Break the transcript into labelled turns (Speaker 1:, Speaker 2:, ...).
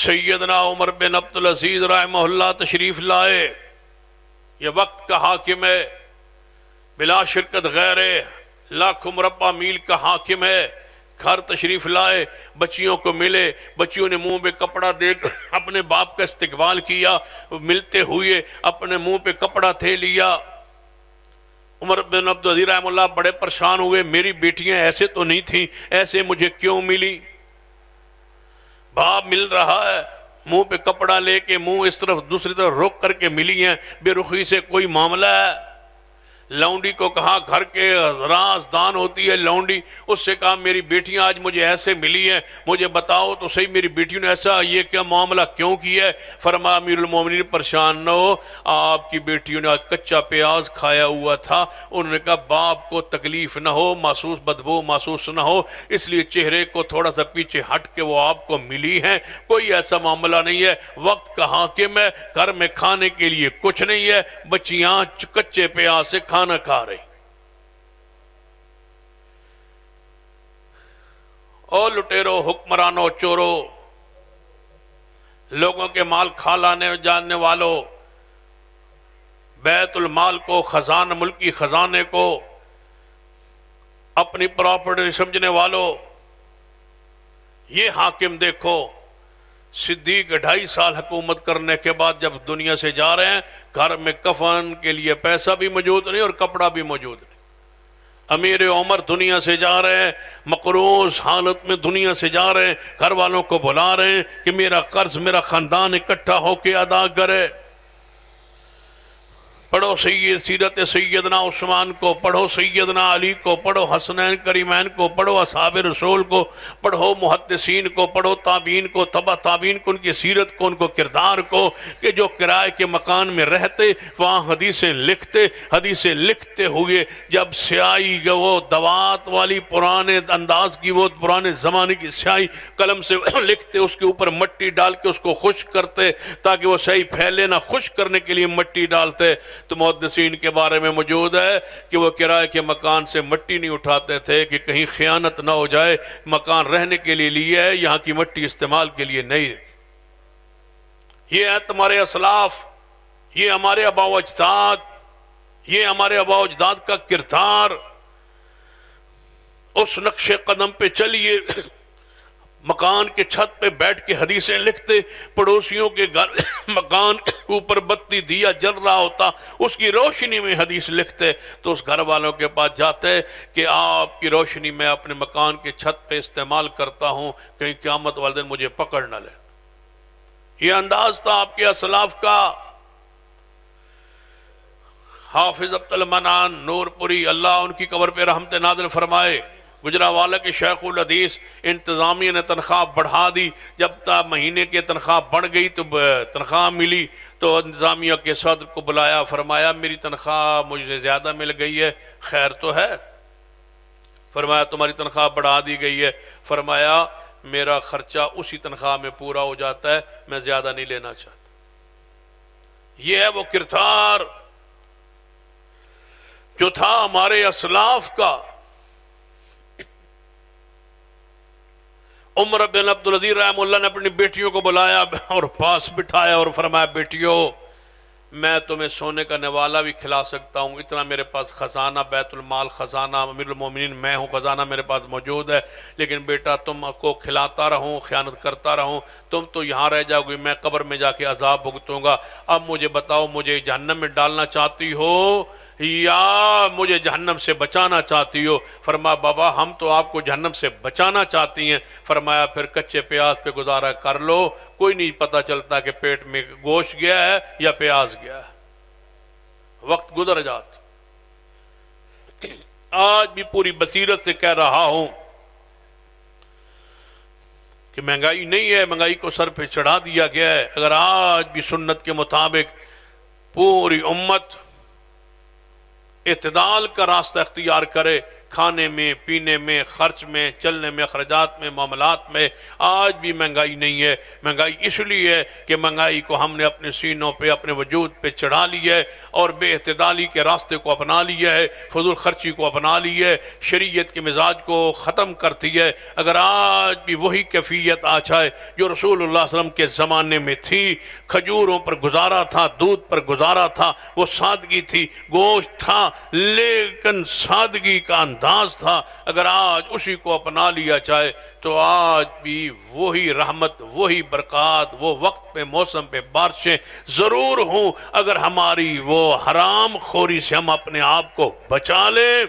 Speaker 1: سیدنا عمر بن عبدالعزیز رحمہ اللہ تشریف لائے. یہ وقت کا حاکم ہے، بلا شرکت غیر، لاکھوں مربع میل کا حاکم ہے. گھر تشریف لائے، بچیوں کو ملے، بچیوں نے منہ پہ کپڑا دے اپنے باپ کا استقبال کیا، ملتے ہوئے اپنے منہ پہ کپڑا تھے لیا. عمر بن عبدالعزیز رحمہ اللہ بڑے پریشان ہوئے، میری بیٹیاں ایسے تو نہیں تھیں، ایسے مجھے کیوں ملی؟ باپ مل رہا ہے، منہ پہ کپڑا لے کے منہ اس طرف دوسری طرف رخ کر کے ملی ہیں، بے رخی سے کوئی معاملہ ہے؟ لونڈی کو کہا، گھر کے رازدان ہوتی ہے لونڈی، اس سے کہا میری بیٹیاں آج مجھے ایسے ملی ہیں، مجھے بتاؤ تو صحیح میری بیٹیوں نے ایسا یہ کیا معاملہ کیوں کیا ہے؟ فرمایا امیر المومنین پریشان نہ ہو، آپ کی بیٹیوں نے آج کچا پیاز کھایا ہوا تھا، انہوں نے کہا باپ کو تکلیف نہ ہو، محسوس بدبو محسوس نہ ہو، اس لیے چہرے کو تھوڑا سا پیچھے ہٹ کے وہ آپ کو ملی ہیں، کوئی ایسا معاملہ نہیں ہے. وقت کا حاکم ہے، گھر میں کھانے کے لیے کچھ نہیں ہے، بچیاں کچے پیاز سے کھانا کھا رہی. او لٹیرو، حکمرانوں، چورو، لوگوں کے مال کھا لانے جاننے والوں، بیت المال کو، خزانہ، ملکی خزانے کو اپنی پراپرٹی سمجھنے والوں، یہ حاکم دیکھو. صدیق 2.5 سال حکومت کرنے کے بعد جب دنیا سے جا رہے ہیں، گھر میں کفن کے لیے پیسہ بھی موجود نہیں اور کپڑا بھی موجود نہیں. امیر عمر دنیا سے جا رہے ہیں، مقروض حالت میں دنیا سے جا رہے ہیں، گھر والوں کو بلا رہے ہیں کہ میرا قرض میرا خاندان اکٹھا ہو کے ادا کرے. پڑھو سیرت سیدنا عثمان کو، پڑھو سیدنا علی کو، پڑھو حسنین کریمین کو، پڑھو اصحاب رسول کو، پڑھو محدثین کو، پڑھو تابعین کو، تبع تابعین کو، ان کی سیرت کو، ان کو کردار کو، کہ جو کرائے کے مکان میں رہتے وہاں حدیثیں لکھتے ہوئے جب سیاہی وہ دوات والی پرانے انداز کی، وہ پرانے زمانے کی سیاہی قلم سے لکھتے، اس کے اوپر مٹی ڈال کے اس کو خشک کرتے تاکہ وہ سیاہی پھیلے نہ، خشک کرنے کے لیے مٹی ڈالتے. تو محدثین کے بارے میں موجود ہے کہ وہ کرائے کے مکان سے مٹی نہیں اٹھاتے تھے کہ کہیں خیانت نہ ہو جائے، مکان رہنے کے لیے لیے ہے، یہاں کی مٹی استعمال کے لیے نہیں. یہ ہے تمہارے اسلاف، یہ ہمارے آباء و اجداد، یہ ہمارے آباء و اجداد کا کردار. اس نقش قدم پہ چلیے. مکان کے چھت پہ بیٹھ کے حدیثیں لکھتے، پڑوسیوں کے گھر مکان کے اوپر بتی دیا جل رہا ہوتا، اس کی روشنی میں حدیث لکھتے، تو اس گھر والوں کے پاس جاتے کہ آپ کی روشنی میں اپنے مکان کے چھت پہ استعمال کرتا ہوں، کہیں قیامت والے دن مجھے پکڑ نہ لے. یہ انداز تھا آپ کے اسلاف کا. حافظ عبد المنان نور پوری، اللہ ان کی قبر پہ رحمت نازل فرمائے، گجرانوالہ کے شیخ الحدیث، انتظامیہ نے تنخواہ بڑھا دی. جب مہینے کی تنخواہ بڑھ گئی تو تنخواہ ملی تو انتظامیہ کے صدر کو بلایا، فرمایا میری تنخواہ مجھے زیادہ مل گئی ہے، خیر تو ہے؟ فرمایا تمہاری تنخواہ بڑھا دی گئی ہے. فرمایا میرا خرچہ اسی تنخواہ میں پورا ہو جاتا ہے، میں زیادہ نہیں لینا چاہتا. یہ ہے وہ کردار جو تھا ہمارے اسلاف کا. عمر بن عبدالعزیز رحمہ اللہ نے اپنی بیٹیوں کو بلایا اور پاس بٹھایا اور فرمایا بیٹیوں، میں تمہیں سونے کا نوالا بھی کھلا سکتا ہوں، اتنا میرے پاس خزانہ، بیت المال خزانہ، امیر المومنین میں ہوں، خزانہ میرے پاس موجود ہے، لیکن بیٹا تم کو کھلاتا رہوں، خیانت کرتا رہوں، تم تو یہاں رہ جاؤ گی، میں قبر میں جا کے عذاب بھگتوں گا. اب مجھے بتاؤ، مجھے جہنم میں ڈالنا چاہتی ہو یا مجھے جہنم سے بچانا چاہتی ہو؟ فرمایا بابا ہم تو آپ کو جہنم سے بچانا چاہتی ہیں. فرمایا پھر کچے پیاز پہ گزارا کر لو، کوئی نہیں پتہ چلتا کہ پیٹ میں گوشت گیا ہے یا پیاز گیا ہے، وقت گزر جاتا. آج بھی پوری بصیرت سے کہہ رہا ہوں کہ مہنگائی نہیں ہے، مہنگائی کو سر پہ چڑھا دیا گیا ہے. اگر آج بھی سنت کے مطابق پوری امت اعتدال کا راستہ اختیار کرے کھانے میں، پینے میں، خرچ میں، چلنے میں، اخراجات میں، معاملات میں آج بھی مہنگائی نہیں ہے۔ مہنگائی اس لیے ہے کہ مہنگائی کو ہم نے اپنے سینوں پہ، اپنے وجود پہ چڑھا لیا ہے اور بے اعتدالی کے راستے کو اپنا لیا ہے، فضول خرچی کو اپنا لیا ہے، شریعت کے مزاج کو ختم کرتی ہے۔ اگر آج بھی وہی کیفیت آ جائے جو رسول اللہ صلی اللہ علیہ وسلم کے زمانے میں تھی، کھجوروں پر گزارا تھا، دودھ پر گزارا تھا، وہ سادگی تھی، گوشت تھا لیکن سادگی کا انداز تھا، اگر آج اسی کو اپنا لیا جائے تو آج بھی وہی رحمت، وہی برکات، وہ وقت پہ، موسم پہ بارشیں ضرور ہوں، اگر ہماری وہ حرام خوری سے ہم اپنے آپ کو بچا لیں